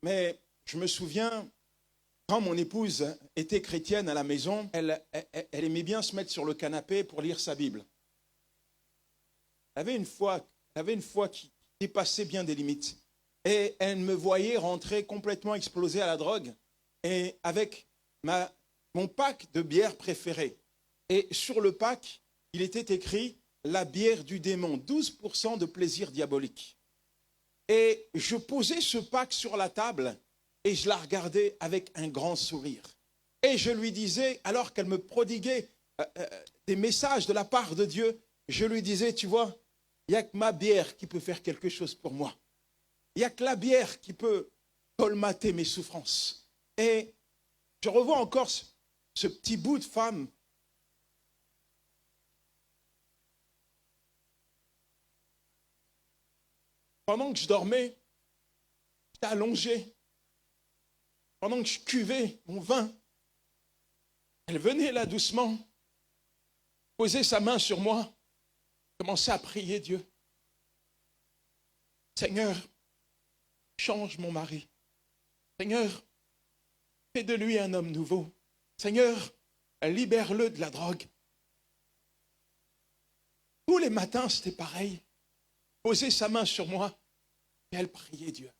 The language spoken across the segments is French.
Mais je me souviens, quand mon épouse était chrétienne à la maison, elle aimait bien se mettre sur le canapé pour lire sa Bible. Elle avait une foi qui dépassait bien des limites. Et elle me voyait rentrer complètement explosé à la drogue et avec mon pack de bière préférée. Et sur le pack, il était écrit « La bière du démon, 12% de plaisir diabolique ». Et je posais ce pack sur la table et je la regardais avec un grand sourire. Et je lui disais, alors qu'elle me prodiguait des messages de la part de Dieu, je lui disais, tu vois, il n'y a que ma bière qui peut faire quelque chose pour moi. Il n'y a que la bière qui peut colmater mes souffrances. Et je revois encore ce petit bout de femme. Pendant que je dormais, j'étais allongé. Pendant que je cuvais mon vin, elle venait là doucement, posait sa main sur moi, commençait à prier Dieu. Seigneur, change mon mari. Seigneur, fais de lui un homme nouveau. Seigneur, libère-le de la drogue. Tous les matins, c'était pareil. Posait sa main sur moi et elle priait Dieu.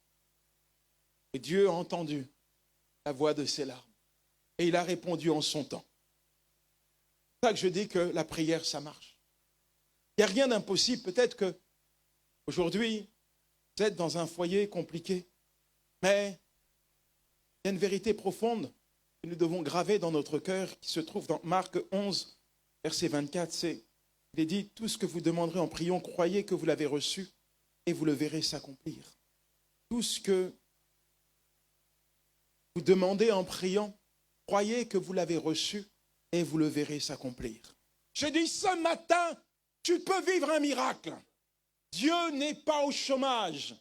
Et Dieu a entendu la voix de ses larmes. Et il a répondu en son temps. C'est pour ça que je dis que la prière, ça marche. Il n'y a rien d'impossible. Peut-être que aujourd'hui, vous êtes dans un foyer compliqué, mais il y a une vérité profonde que nous devons graver dans notre cœur, qui se trouve dans Marc 11, verset 24. Il est dit, tout ce que vous demanderez en priant, croyez que vous l'avez reçu et vous le verrez s'accomplir. Tout ce que vous demandez en priant, croyez que vous l'avez reçu et vous le verrez s'accomplir. Je dis ce matin, tu peux vivre un miracle. Dieu n'est pas au chômage.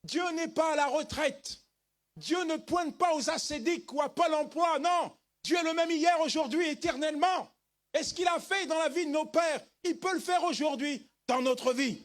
Dieu n'est pas à la retraite. Dieu ne pointe pas aux ascédiques ou à Pôle emploi. Non, Dieu est le même hier, aujourd'hui, éternellement. Et ce qu'il a fait dans la vie de nos pères, il peut le faire aujourd'hui dans notre vie.